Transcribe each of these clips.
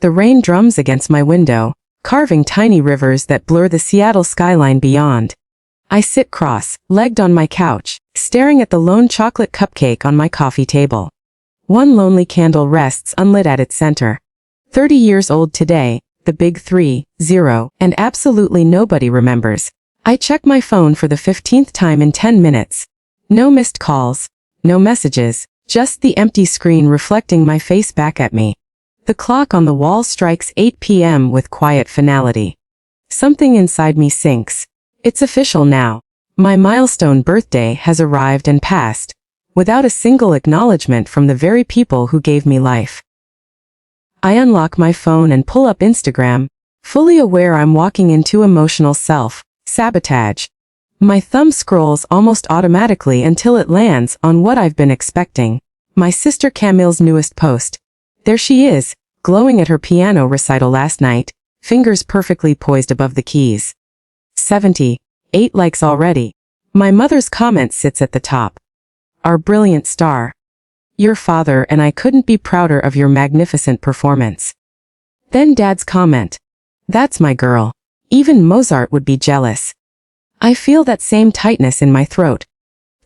The rain drums against my window, carving tiny rivers that blur the Seattle skyline beyond. I sit cross-legged on my couch, staring at the lone chocolate cupcake on my coffee table. One lonely candle rests unlit at its center. 30 years old today, the big 3-0, and absolutely nobody remembers. I check my phone for the 15th time in 10 minutes. No missed calls, no messages, just the empty screen reflecting my face back at me. The clock on the wall strikes 8 p.m. with quiet finality. Something inside me sinks. It's official now. My milestone birthday has arrived and passed, without a single acknowledgement from the very people who gave me life. I unlock my phone and pull up Instagram, fully aware I'm walking into emotional self-sabotage. My thumb scrolls almost automatically until it lands on what I've been expecting. My sister Camille's newest post. There she is, glowing at her piano recital last night, fingers perfectly poised above the keys. 78 likes already. My mother's comment sits at the top. Our brilliant star. Your father and I couldn't be prouder of your magnificent performance. Then Dad's comment. That's my girl. Even Mozart would be jealous. I feel that same tightness in my throat.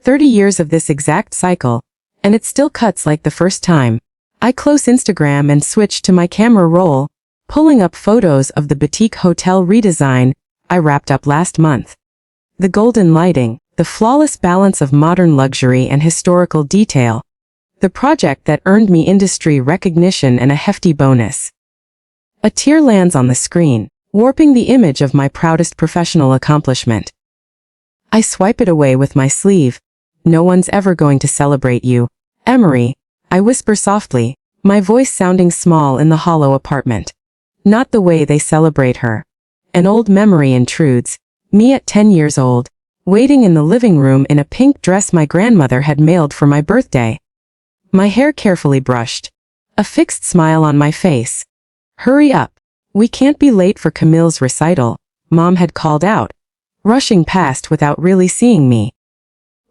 30 years of this exact cycle, and it still cuts like the first time. I close Instagram and switch to my camera roll, pulling up photos of the boutique hotel redesign I wrapped up last month. The golden lighting, the flawless balance of modern luxury and historical detail. The project that earned me industry recognition and a hefty bonus. A tear lands on the screen, warping the image of my proudest professional accomplishment. I swipe it away with my sleeve. No one's ever going to celebrate you, Emery, I whisper softly, my voice sounding small in the hollow apartment. Not the way they celebrate her. An old memory intrudes, me at 10 years old, waiting in the living room in a pink dress my grandmother had mailed for my birthday. My hair carefully brushed. A fixed smile on my face. Hurry up. We can't be late for Camille's recital, Mom had called out, rushing past without really seeing me.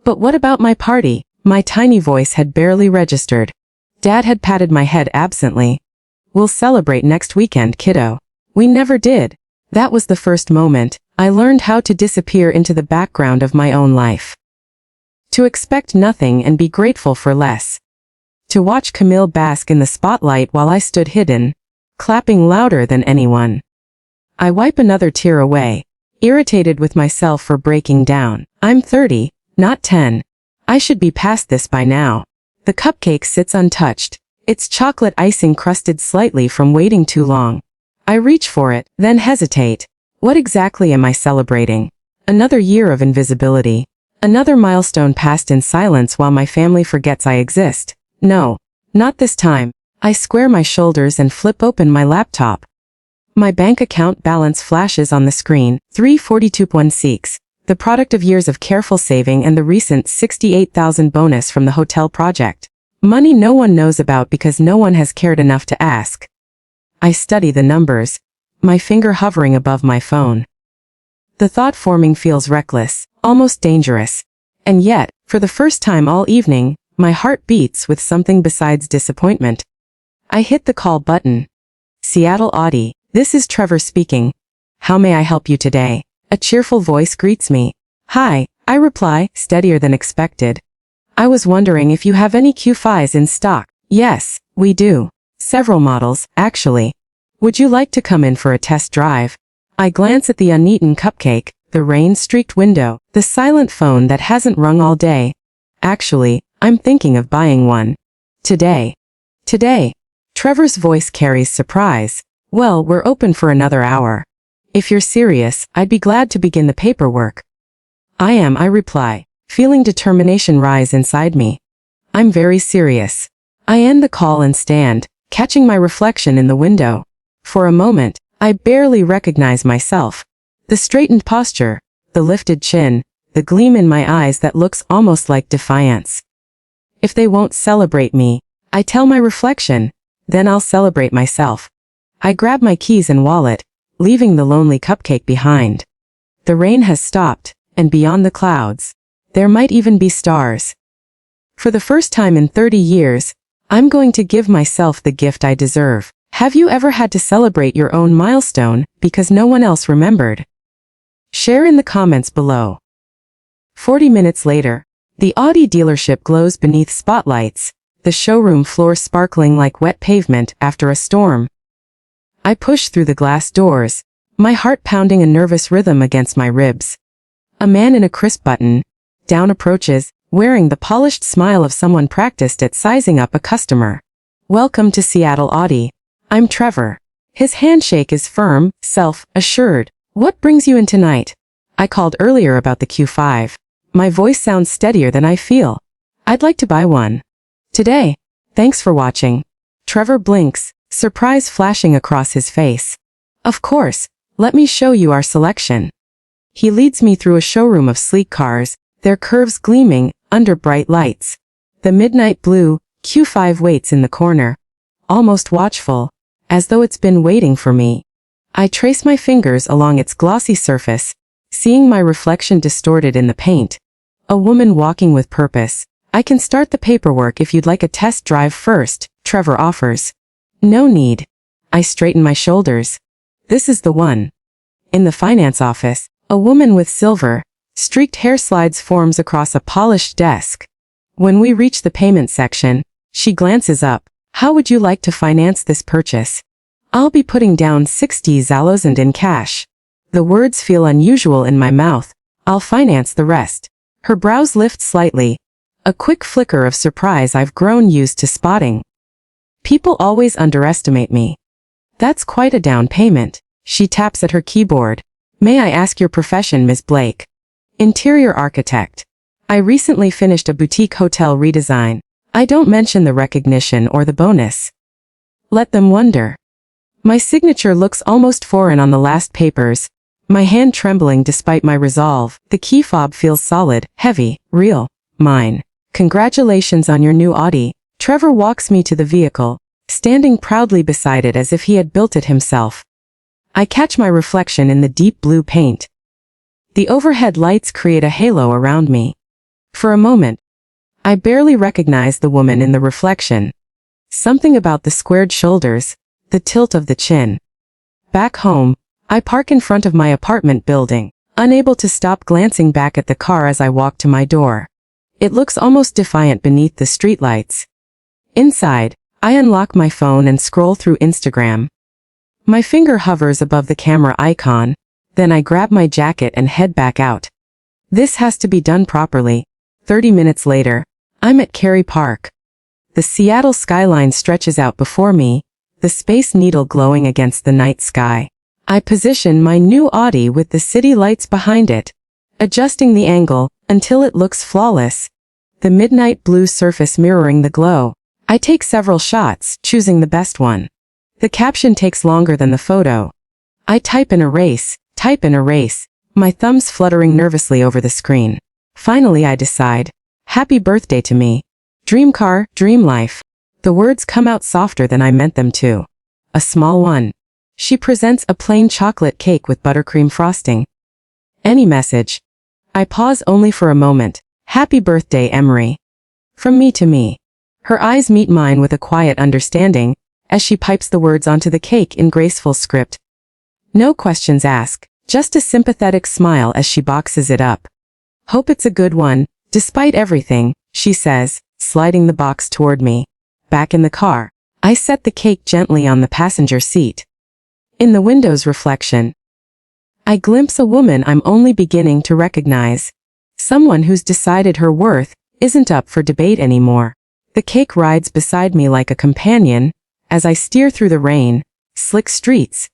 But what about my party? My tiny voice had barely registered. Dad had patted my head absently. We'll celebrate next weekend, kiddo. We never did. That was the first moment I learned how to disappear into the background of my own life. To expect nothing and be grateful for less. To watch Camille bask in the spotlight while I stood hidden, clapping louder than anyone. I wipe another tear away, irritated with myself for breaking down. I'm 30, not 10. I should be past this by now. The cupcake sits untouched, its chocolate icing crusted slightly from waiting too long. I reach for it, then hesitate. What exactly am I celebrating? Another year of invisibility. Another milestone passed in silence while my family forgets I exist. No, not this time. I square my shoulders and flip open my laptop. My bank account balance flashes on the screen, 342.16, the product of years of careful saving and the recent $68,000 bonus from the hotel project. Money no one knows about because no one has cared enough to ask. I study the numbers, my finger hovering above my phone. The thought forming feels reckless, almost dangerous. And yet, for the first time all evening, my heart beats with something besides disappointment. I hit the call button. Seattle Audi, this is Trevor speaking. How may I help you today? A cheerful voice greets me. Hi, I reply, steadier than expected. I was wondering if you have any Q5s in stock. Yes, we do. Several models, actually. Would you like to come in for a test drive? I glance at the uneaten cupcake, the rain-streaked window, the silent phone that hasn't rung all day. Actually, I'm thinking of buying one. Today. Today. Trevor's voice carries surprise. Well, we're open for another hour. If you're serious, I'd be glad to begin the paperwork. I am, I reply, feeling determination rise inside me. I'm very serious. I end the call and stand, catching my reflection in the window. For a moment, I barely recognize myself. The straightened posture, the lifted chin, the gleam in my eyes that looks almost like defiance. If they won't celebrate me, I tell my reflection, then I'll celebrate myself. I grab my keys and wallet, leaving the lonely cupcake behind. The rain has stopped, and beyond the clouds, there might even be stars. For the first time in 30 years, I'm going to give myself the gift I deserve. Have you ever had to celebrate your own milestone because no one else remembered? Share in the comments below. 40 minutes later, the Audi dealership glows beneath spotlights, the showroom floor sparkling like wet pavement after a storm. I push through the glass doors, my heart pounding a nervous rhythm against my ribs. A man in a crisp button-down approaches, wearing the polished smile of someone practiced at sizing up a customer. Welcome to Seattle Audi. I'm Trevor. His handshake is firm, self-assured. What brings you in tonight? I called earlier about the Q5. My voice sounds steadier than I feel. I'd like to buy one. Today. Thanks for watching. Trevor blinks, surprise flashing across his face. Of course, let me show you our selection. He leads me through a showroom of sleek cars, their curves gleaming under bright lights. The midnight blue Q5 waits in the corner, almost watchful, as though it's been waiting for me. I trace my fingers along its glossy surface, seeing my reflection distorted in the paint. A woman walking with purpose. I can start the paperwork if you'd like a test drive first, Trevor offers. No need. I straighten my shoulders. This is the one. In the finance office, a woman with silver, streaked hair slides forms across a polished desk. When we reach the payment section, she glances up. How would you like to finance this purchase? I'll be putting down $60,000 in cash. The words feel unusual in my mouth. I'll finance the rest. Her brows lift slightly. A quick flicker of surprise I've grown used to spotting. People always underestimate me. That's quite a down payment. She taps at her keyboard. May I ask your profession, Ms. Blake? Interior architect. I recently finished a boutique hotel redesign. I don't mention the recognition or the bonus. Let them wonder. My signature looks almost foreign on the last papers, my hand trembling despite my resolve. The key fob feels solid, heavy, real, mine. Congratulations on your new Audi. Trevor walks me to the vehicle, standing proudly beside it as if he had built it himself. I catch my reflection in the deep blue paint. The overhead lights create a halo around me. For a moment, I barely recognize the woman in the reflection. Something about the squared shoulders, the tilt of the chin. Back home, I park in front of my apartment building, unable to stop glancing back at the car as I walk to my door. It looks almost defiant beneath the streetlights. Inside, I unlock my phone and scroll through Instagram. My finger hovers above the camera icon, then I grab my jacket and head back out. This has to be done properly. 30 minutes later, I'm at Cary Park. The Seattle skyline stretches out before me, the Space Needle glowing against the night sky. I position my new Audi with the city lights behind it, adjusting the angle until it looks flawless, the midnight blue surface mirroring the glow. I take several shots, choosing the best one. The caption takes longer than the photo. I type and erase, my thumbs fluttering nervously over the screen. Finally I decide. Happy birthday to me. Dream car, dream life. The words come out softer than I meant them to. A small one. She presents a plain chocolate cake with buttercream frosting. Any message? I pause only for a moment. Happy birthday, Emery. From me to me. Her eyes meet mine with a quiet understanding, as she pipes the words onto the cake in graceful script. No questions asked, just a sympathetic smile as she boxes it up. Hope it's a good one, despite everything, she says, sliding the box toward me. Back in the car, I set the cake gently on the passenger seat. In the window's reflection, I glimpse a woman I'm only beginning to recognize. Someone who's decided her worth isn't up for debate anymore. The cake rides beside me like a companion, as I steer through the rain, slick streets.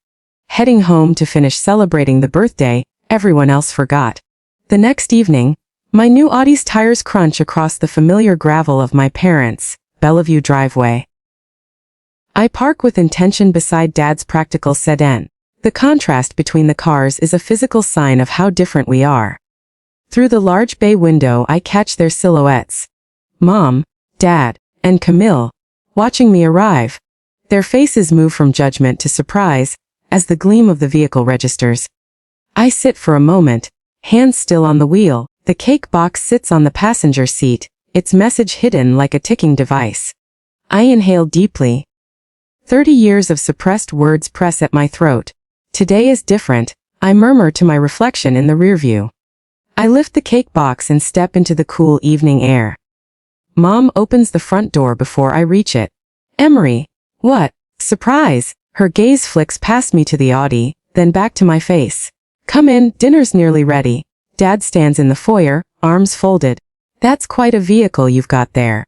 Heading home to finish celebrating the birthday everyone else forgot. The next evening, my new Audi's tires crunch across the familiar gravel of my parents' Bellevue driveway. I park with intention beside Dad's practical sedan. The contrast between the cars is a physical sign of how different we are. Through the large bay window I catch their silhouettes. Mom, Dad, and Camille, watching me arrive. Their faces move from judgment to surprise, as the gleam of the vehicle registers. I sit for a moment, hands still on the wheel. The cake box sits on the passenger seat, its message hidden like a ticking device. I inhale deeply. 30 years of suppressed words press at my throat. Today is different, I murmur to my reflection in the rearview. I lift the cake box and step into the cool evening air. Mom opens the front door before I reach it. Emery. What? Surprise! Her gaze flicks past me to the Audi, then back to my face. Come in, dinner's nearly ready. Dad stands in the foyer, arms folded. That's quite a vehicle you've got there.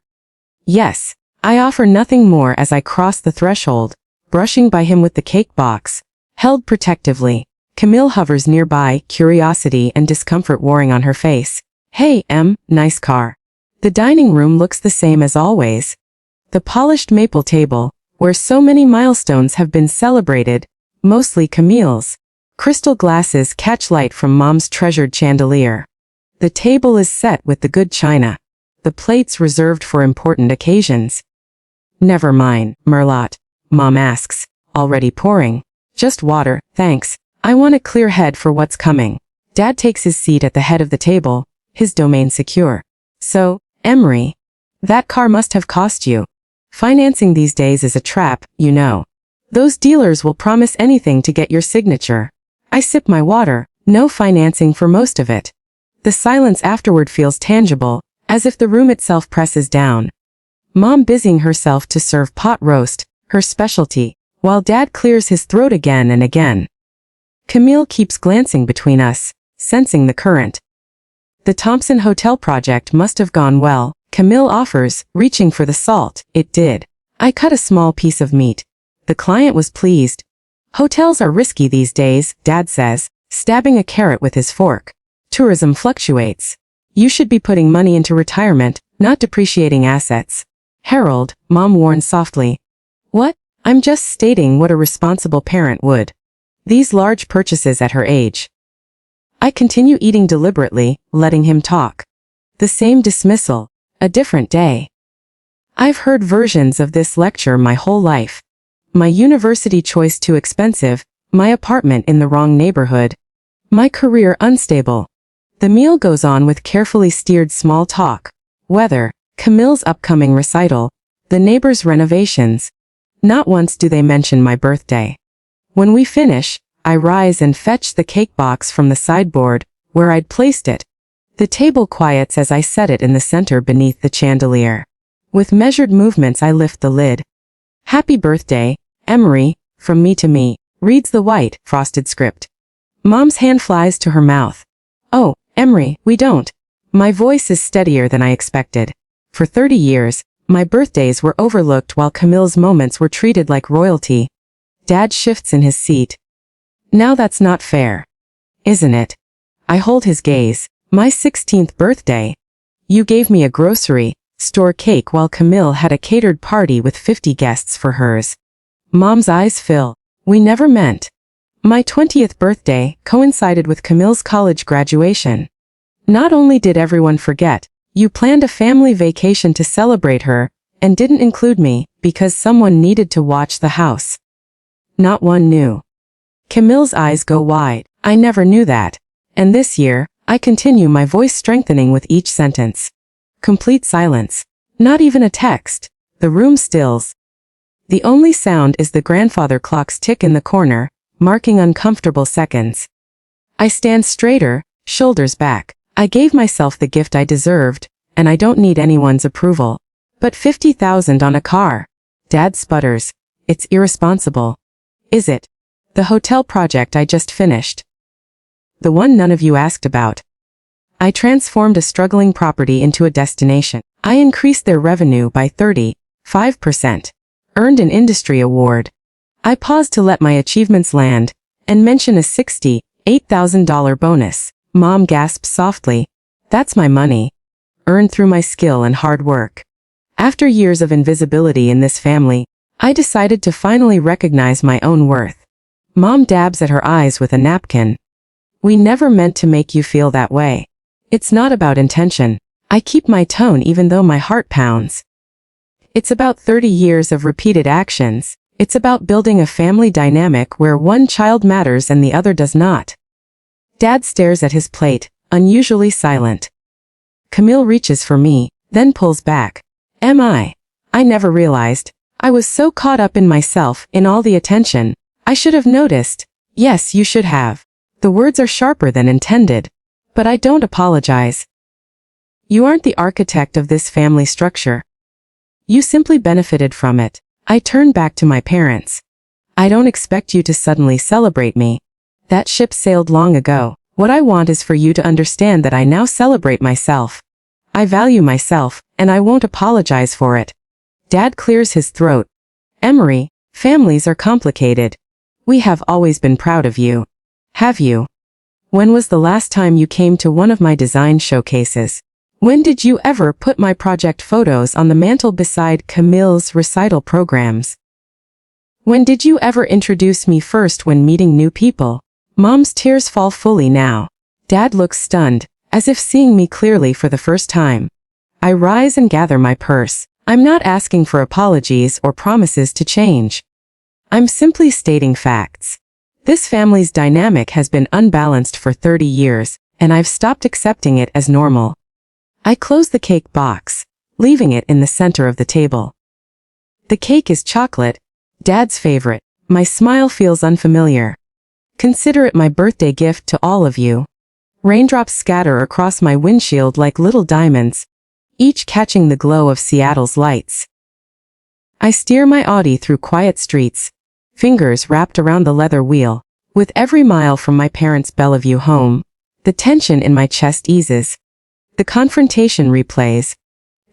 Yes. I offer nothing more as I cross the threshold, brushing by him with the cake box. Held protectively. Camille hovers nearby, curiosity and discomfort warring on her face. Hey, Em, nice car. The dining room looks the same as always. The polished maple table, where so many milestones have been celebrated, mostly Camille's. Crystal glasses catch light from Mom's treasured chandelier. The table is set with the good china. The plates reserved for important occasions. Never mind, Merlot. Mom asks, already pouring. Just water, thanks. I want a clear head for what's coming. Dad takes his seat at the head of the table, his domain secure. So, Emery, that car must have cost you. Financing these days is a trap, you know. Those dealers will promise anything to get your signature. I sip my water, no financing for most of it. The silence afterward feels tangible, as if the room itself presses down. Mom busying herself to serve pot roast, her specialty, while Dad clears his throat again and again. Camille keeps glancing between us, sensing the current. The Thompson Hotel project must have gone well, Camille offers, reaching for the salt. It did. I cut a small piece of meat. The client was pleased. Hotels are risky these days, Dad says, stabbing a carrot with his fork. Tourism fluctuates. You should be putting money into retirement, not depreciating assets. Harold, Mom warns softly. What? I'm just stating what a responsible parent would. These large purchases at her age. I continue eating deliberately, letting him talk. The same dismissal, a different day. I've heard versions of this lecture my whole life. My university choice too expensive, my apartment in the wrong neighborhood, my career unstable. The meal goes on with carefully steered small talk. Weather, Camille's upcoming recital, the neighbors' renovations. Not once do they mention my birthday. When we finish, I rise and fetch the cake box from the sideboard, where I'd placed it. The table quiets as I set it in the center beneath the chandelier. With measured movements I lift the lid. Happy birthday, Emery, from me to me, reads the white, frosted script. Mom's hand flies to her mouth. Oh, Emery, we don't. My voice is steadier than I expected. For 30 years, my birthdays were overlooked while Camille's moments were treated like royalty. Dad shifts in his seat. Now that's not fair. Isn't it? I hold his gaze. My 16th birthday. You gave me a grocery store cake while Camille had a catered party with 50 guests for hers. Mom's eyes fill. We never meant. My 20th birthday coincided with Camille's college graduation. Not only did everyone forget, you planned a family vacation to celebrate her, and didn't include me, because someone needed to watch the house. Not one knew. Camille's eyes go wide. I never knew that. And this year, I continue, my voice strengthening with each sentence. Complete silence. Not even a text. The room stills. The only sound is the grandfather clock's tick in the corner, marking uncomfortable seconds. I stand straighter, shoulders back. I gave myself the gift I deserved, and I don't need anyone's approval. But $50,000 on a car. Dad sputters. It's irresponsible. Is it? The hotel project I just finished. The one none of you asked about. I transformed a struggling property into a destination. I increased their revenue by 35%. Earned an industry award. I paused to let my achievements land, and mention a $68,000 bonus. Mom gasps softly. That's my money. Earned through my skill and hard work. After years of invisibility in this family, I decided to finally recognize my own worth. Mom dabs at her eyes with a napkin. We never meant to make you feel that way. It's not about intention. I keep my tone even though my heart pounds. It's about 30 years of repeated actions. It's about building a family dynamic where one child matters and the other does not. Dad stares at his plate, unusually silent. Camille reaches for me, then pulls back. I never realized. I was so caught up in myself, in all the attention. I should have noticed. Yes, you should have. The words are sharper than intended. But I don't apologize. You aren't the architect of this family structure. You simply benefited from it. I turned back to my parents. I don't expect you to suddenly celebrate me. That ship sailed long ago. What I want is for you to understand that I now celebrate myself. I value myself, and I won't apologize for it. Dad clears his throat. Emery, families are complicated. We have always been proud of you. Have you? When was the last time you came to one of my design showcases? When did you ever put my project photos on the mantle beside Camille's recital programs? When did you ever introduce me first when meeting new people? Mom's tears fall fully now. Dad looks stunned, as if seeing me clearly for the first time. I rise and gather my purse. I'm not asking for apologies or promises to change. I'm simply stating facts. This family's dynamic has been unbalanced for 30 years, and I've stopped accepting it as normal. I close the cake box, leaving it in the center of the table. The cake is chocolate, Dad's favorite. My smile feels unfamiliar. Consider it my birthday gift to all of you. Raindrops scatter across my windshield like little diamonds, each catching the glow of Seattle's lights. I steer my Audi through quiet streets, fingers wrapped around the leather wheel. With every mile from my parents' Bellevue home, the tension in my chest eases. The confrontation replays.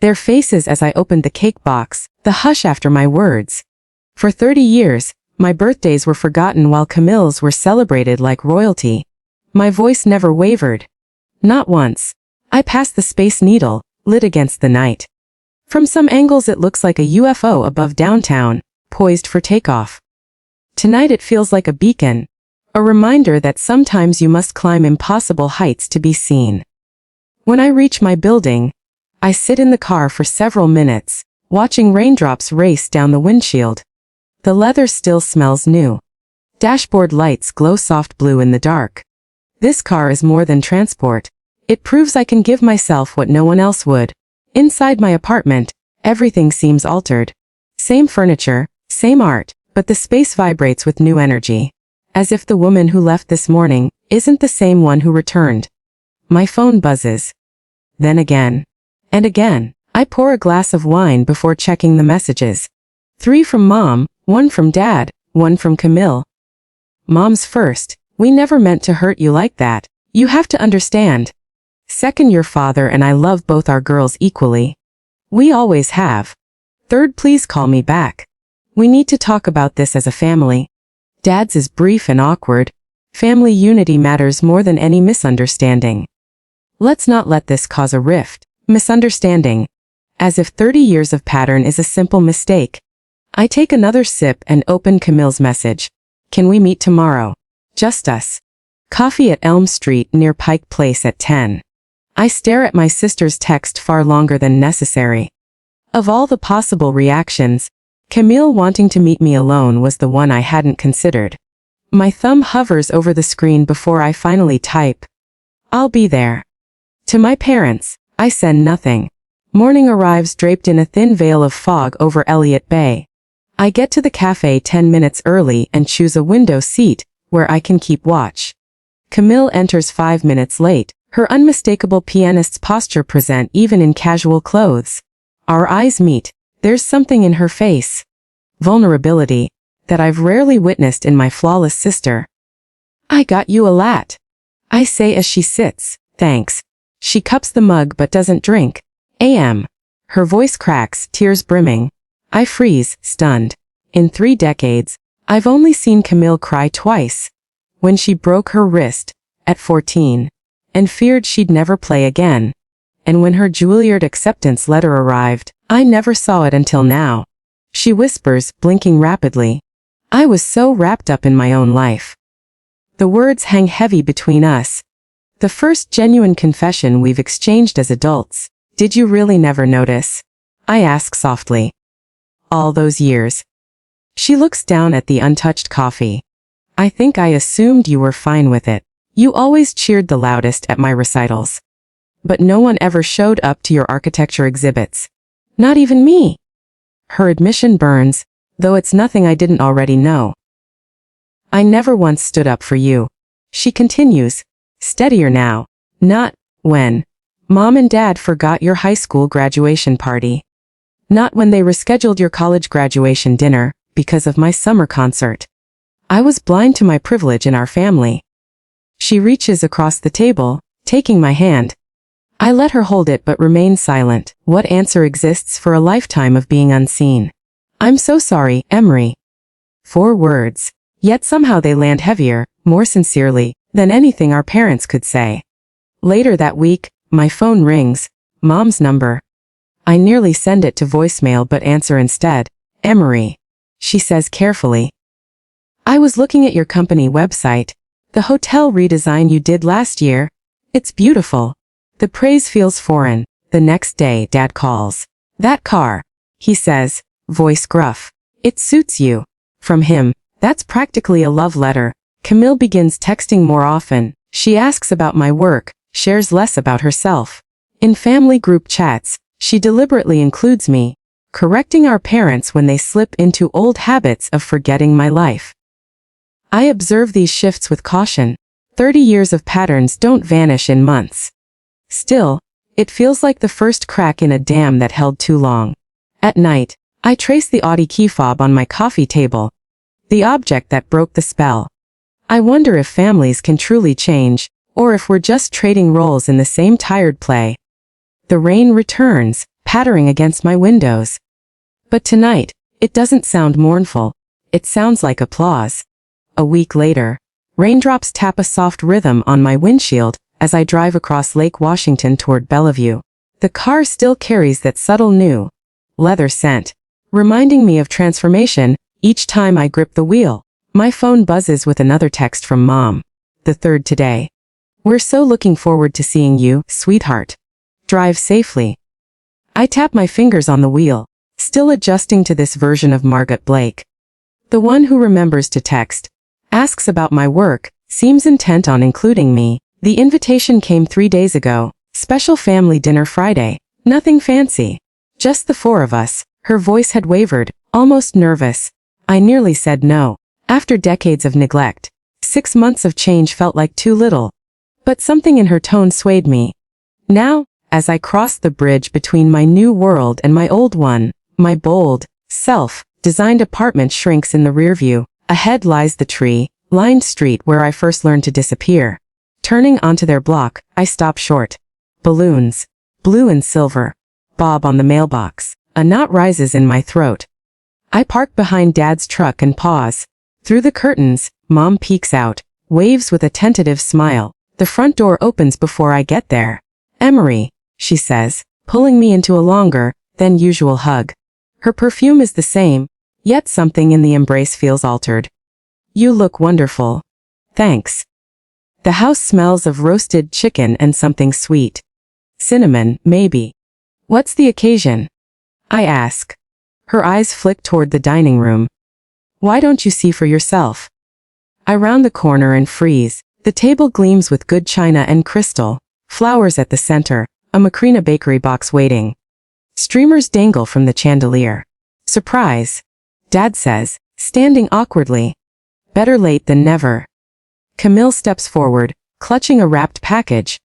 Their faces as I opened the cake box, the hush after my words. For 30 years, my birthdays were forgotten while Camille's were celebrated like royalty. My voice never wavered. Not once. I pass the Space Needle, lit against the night. From some angles it looks like a UFO above downtown, poised for takeoff. Tonight it feels like a beacon, a reminder that sometimes you must climb impossible heights to be seen. When I reach my building, I sit in the car for several minutes, watching raindrops race down the windshield. The leather still smells new. Dashboard lights glow soft blue in the dark. This car is more than transport. It proves I can give myself what no one else would. Inside my apartment, everything seems altered. Same furniture, same art, but the space vibrates with new energy. As if the woman who left this morning isn't the same one who returned. My phone buzzes. Then again. And again. I pour a glass of wine before checking the messages. 3 from Mom, 1 from Dad, 1 from Camille. Mom's first. We never meant to hurt you like that. You have to understand. Second, your father and I love both our girls equally. We always have. Third, please call me back. We need to talk about this as a family. Dad's is brief and awkward. Family unity matters more than any misunderstanding. Let's not let this cause a rift. Misunderstanding. As if 30 years of pattern is a simple mistake. I take another sip and open Camille's message. Can we meet tomorrow? Just us. Coffee at Elm Street near Pike Place at 10. I stare at my sister's text far longer than necessary. Of all the possible reactions, Camille wanting to meet me alone was the one I hadn't considered. My thumb hovers over the screen before I finally type. I'll be there. To my parents, I send nothing. Morning arrives draped in a thin veil of fog over Elliott Bay. I get to the cafe 10 minutes early and choose a window seat, where I can keep watch. Camille enters 5 minutes late, her unmistakable pianist's posture present even in casual clothes. Our eyes meet. There's something in her face. Vulnerability, that I've rarely witnessed in my flawless sister. I got you a lat. I say as she sits, thanks. She cups the mug but doesn't drink. A.M. Her voice cracks, tears brimming. I freeze, stunned. In 3 decades, I've only seen Camille cry twice. When she broke her wrist, at 14, and feared she'd never play again. And when her Juilliard acceptance letter arrived, I never saw it until now. She whispers, blinking rapidly. I was so wrapped up in my own life. The words hang heavy between us. The first genuine confession we've exchanged as adults. Did you really never notice? I ask softly. All those years. She looks down at the untouched coffee. I think I assumed you were fine with it. You always cheered the loudest at my recitals. But no one ever showed up to your architecture exhibits. Not even me. Her admission burns, though it's nothing I didn't already know. I never once stood up for you. She continues, steadier now. Not when Mom and Dad forgot your high school graduation party. Not when they rescheduled your college graduation dinner because of my summer concert. I was blind to my privilege in our family. She reaches across the table, taking my hand. I let her hold it but remain silent. What answer exists for a lifetime of being unseen? I'm so sorry, Emery. 4 words. Yet somehow they land heavier, more sincerely, than anything our parents could say. Later that week, my phone rings. Mom's number. I nearly send it to voicemail but answer instead. Emery. She says carefully. I was looking at your company website. The hotel redesign you did last year. It's beautiful. The praise feels foreign. The next day, Dad calls. That car. He says, voice gruff. It suits you. From him, that's practically a love letter. Camille begins texting more often. She asks about my work, shares less about herself. In family group chats, she deliberately includes me, correcting our parents when they slip into old habits of forgetting my life. I observe these shifts with caution. 30 years of patterns don't vanish in months. Still, it feels like the first crack in a dam that held too long. At night, I trace the Audi key fob on my coffee table. The object that broke the spell. I wonder if families can truly change, or if we're just trading roles in the same tired play. The rain returns, pattering against my windows. But tonight, it doesn't sound mournful. It sounds like applause. A week later, raindrops tap a soft rhythm on my windshield as I drive across Lake Washington toward Bellevue. The car still carries that subtle new leather scent, reminding me of transformation each time I grip the wheel. My phone buzzes with another text from Mom. The 3rd today. We're so looking forward to seeing you, sweetheart. Drive safely. I tap my fingers on the wheel, still adjusting to this version of Margaret Blake. The one who remembers to text, asks about my work, seems intent on including me. The invitation came 3 days ago. Special family dinner Friday. Nothing fancy. Just the 4 of us. Her voice had wavered, almost nervous. I nearly said no. After decades of neglect, 6 months of change felt like too little. But something in her tone swayed me. Now, as I crossed the bridge between my new world and my old one, my bold, self-designed apartment shrinks in the rearview. Ahead lies the tree-lined street where I first learned to disappear. Turning onto their block, I stop short. Balloons. Blue and silver. Bob on the mailbox. A knot rises in my throat. I park behind Dad's truck and pause. Through the curtains, Mom peeks out, waves with a tentative smile. The front door opens before I get there. Emery, she says, pulling me into a longer than usual hug. Her perfume is the same, yet something in the embrace feels altered. You look wonderful. Thanks. The house smells of roasted chicken and something sweet. Cinnamon, maybe. What's the occasion? I ask. Her eyes flick toward the dining room. Why don't you see for yourself? I round the corner and freeze. The table gleams with good china and crystal. Flowers at the center. A Macrina bakery box waiting. Streamers dangle from the chandelier. Surprise. Dad says, standing awkwardly. Better late than never. Camille steps forward, clutching a wrapped package.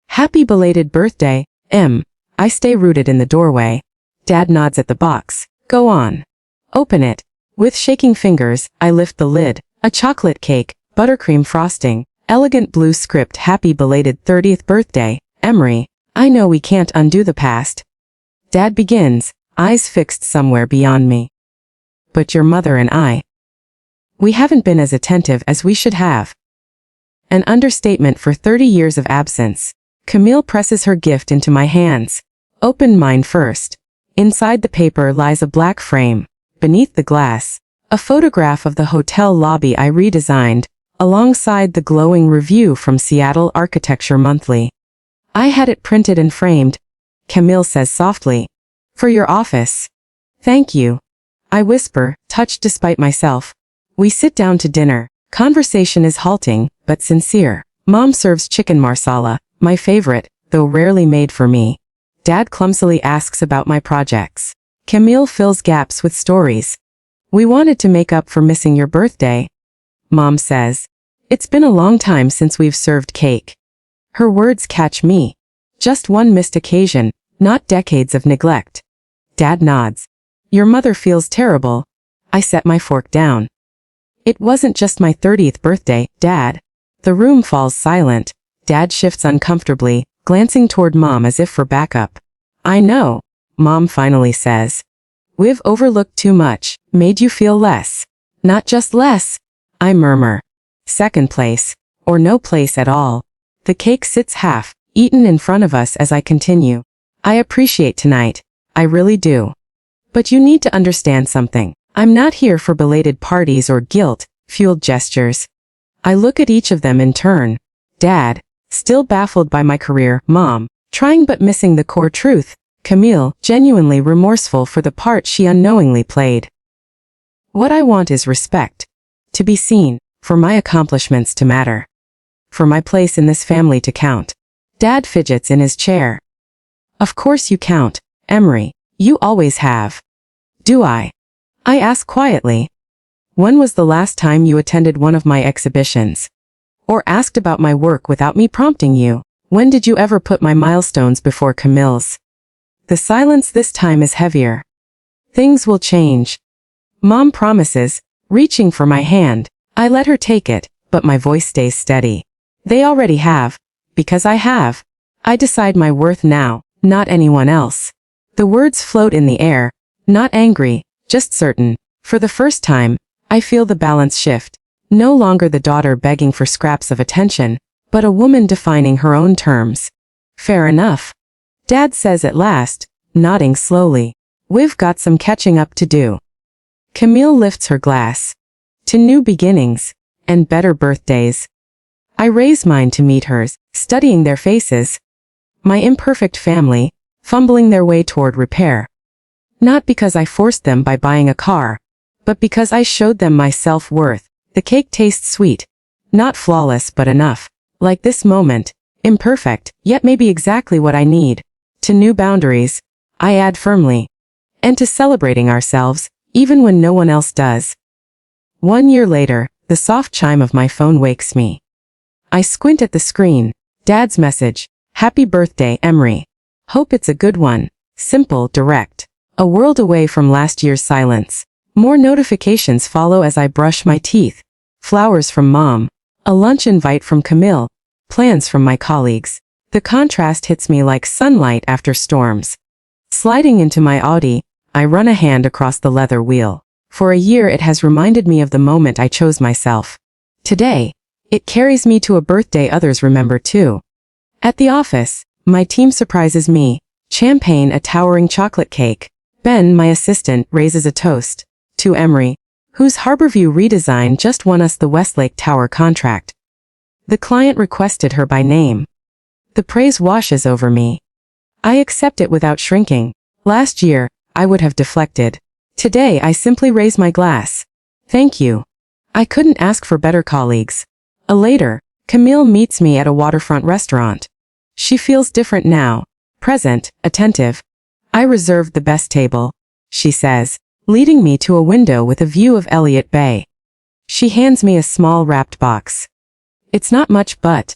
Happy belated birthday, M. I stay rooted in the doorway. Dad nods at the box. Go on. Open it. With shaking fingers, I lift the lid. A chocolate cake, buttercream frosting, elegant blue script. Happy belated 30th birthday, Emery. I know we can't undo the past. Dad begins, eyes fixed somewhere beyond me. But your mother and I. We haven't been as attentive as we should have. An understatement for 30 years of absence. Camille presses her gift into my hands. Open mine first. Inside the paper lies a black frame. Beneath the glass, a photograph of the hotel lobby I redesigned, alongside the glowing review from Seattle Architecture Monthly. I had it printed and framed, Camille says softly. For your office. Thank you. I whisper, touched despite myself. We sit down to dinner. Conversation is halting, but sincere. Mom serves chicken marsala, my favorite, though rarely made for me. Dad clumsily asks about my projects. Camille fills gaps with stories. We wanted to make up for missing your birthday. Mom says, it's been a long time since we've served cake. Her words catch me. Just one missed occasion, not decades of neglect. Dad nods. Your mother feels terrible. I set my fork down. It wasn't just my 30th birthday, Dad. The room falls silent. Dad shifts uncomfortably, glancing toward Mom as if for backup. I know, Mom finally says. We've overlooked too much, made you feel less. Not just less, I murmur. Second place, or no place at all. The cake sits half, eaten in front of us as I continue. I appreciate tonight, I really do. But you need to understand something. I'm not here for belated parties or guilt-fueled gestures. I look at each of them in turn. Dad, still baffled by my career, Mom, trying but missing the core truth, Camille, genuinely remorseful for the part she unknowingly played. What I want is respect. To be seen, for my accomplishments to matter. For my place in this family to count. Dad fidgets in his chair. Of course you count, Emery. You always have. Do I? I ask quietly. When was the last time you attended one of my exhibitions? Or asked about my work without me prompting you? When did you ever put my milestones before Camille's? The silence this time is heavier. Things will change. Mom promises, reaching for my hand. I let her take it, but my voice stays steady. They already have. Because I have. I decide my worth now, not anyone else. The words float in the air, not angry, just certain. For the first time, I feel the balance shift. No longer the daughter begging for scraps of attention, but a woman defining her own terms. Fair enough. Dad says at last, nodding slowly. We've got some catching up to do. Camille lifts her glass. To new beginnings, and better birthdays. I raise mine to meet hers, studying their faces. My imperfect family, fumbling their way toward repair. Not because I forced them by buying a car, but because I showed them my self-worth. The cake tastes sweet. Not flawless but enough. Like this moment, imperfect, yet maybe exactly what I need. To new boundaries, I add firmly. And to celebrating ourselves, even when no one else does. 1 year later, the soft chime of my phone wakes me. I squint at the screen. Dad's message. Happy birthday, Emery. Hope it's a good one. Simple, direct. A world away from last year's silence. More notifications follow as I brush my teeth. Flowers from Mom. A lunch invite from Camille. Plans from my colleagues. The contrast hits me like sunlight after storms. Sliding into my Audi, I run a hand across the leather wheel. For a year it has reminded me of the moment I chose myself. Today, it carries me to a birthday others remember too. At the office, my team surprises me. Champagne, a towering chocolate cake. Ben, my assistant, raises a toast. To Emery, whose Harborview redesign just won us the Westlake Tower contract. The client requested her by name. The praise washes over me. I accept it without shrinking. Last year, I would have deflected. Today I simply raise my glass. Thank you. I couldn't ask for better colleagues. Later, Camille meets me at a waterfront restaurant. She feels different now. Present, attentive. I reserved the best table, she says, leading me to a window with a view of Elliott Bay. She hands me a small wrapped box. It's not much but.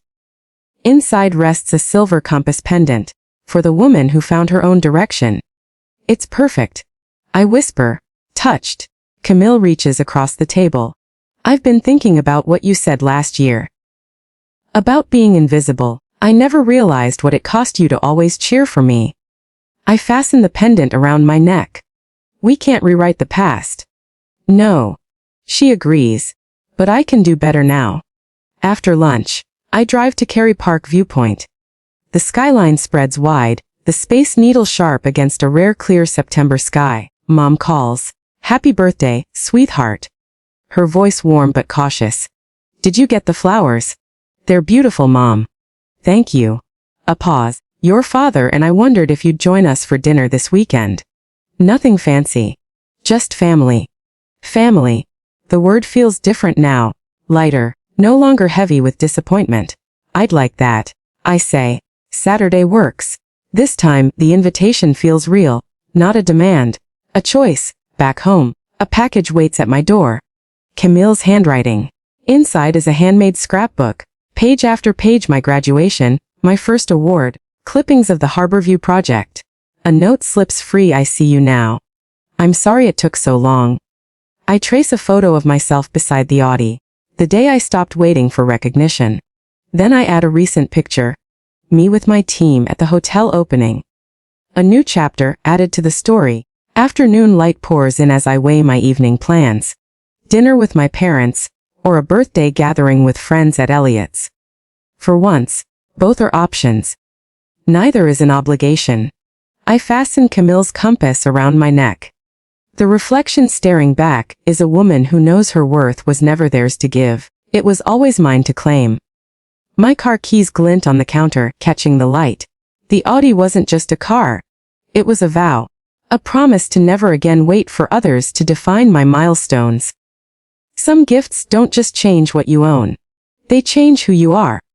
Inside rests a silver compass pendant, for the woman who found her own direction. It's perfect. I whisper, touched. Camille reaches across the table. I've been thinking about what you said last year. About being invisible. I never realized what it cost you to always cheer for me. I fasten the pendant around my neck. We can't rewrite the past. No. She agrees. But I can do better now. After lunch, I drive to Cary Park Viewpoint. The skyline spreads wide, the Space Needle sharp against a rare clear September sky. Mom calls. Happy birthday, sweetheart. Her voice warm but cautious. Did you get the flowers? They're beautiful, Mom. Thank you. A pause. Your father and I wondered if you'd join us for dinner this weekend. Nothing fancy. Just family. Family. The word feels different now. Lighter. No longer heavy with disappointment. I'd like that. I say. Saturday works. This time, the invitation feels real. Not a demand. A choice. Back home. A package waits at my door. Camille's handwriting. Inside is a handmade scrapbook. Page after page my graduation, my first award, clippings of the Harborview project. A note slips free. I see you now. I'm sorry it took so long. I trace a photo of myself beside the Audi. The day I stopped waiting for recognition. Then I add a recent picture. Me with my team at the hotel opening. A new chapter added to the story. Afternoon light pours in as I weigh my evening plans. Dinner with my parents, or a birthday gathering with friends at Elliot's. For once, both are options. Neither is an obligation. I fasten Camille's compass around my neck. The reflection staring back is a woman who knows her worth was never theirs to give. It was always mine to claim. My car keys glint on the counter, catching the light. The Audi wasn't just a car. It was a vow. A promise to never again wait for others to define my milestones. Some gifts don't just change what you own. They change who you are.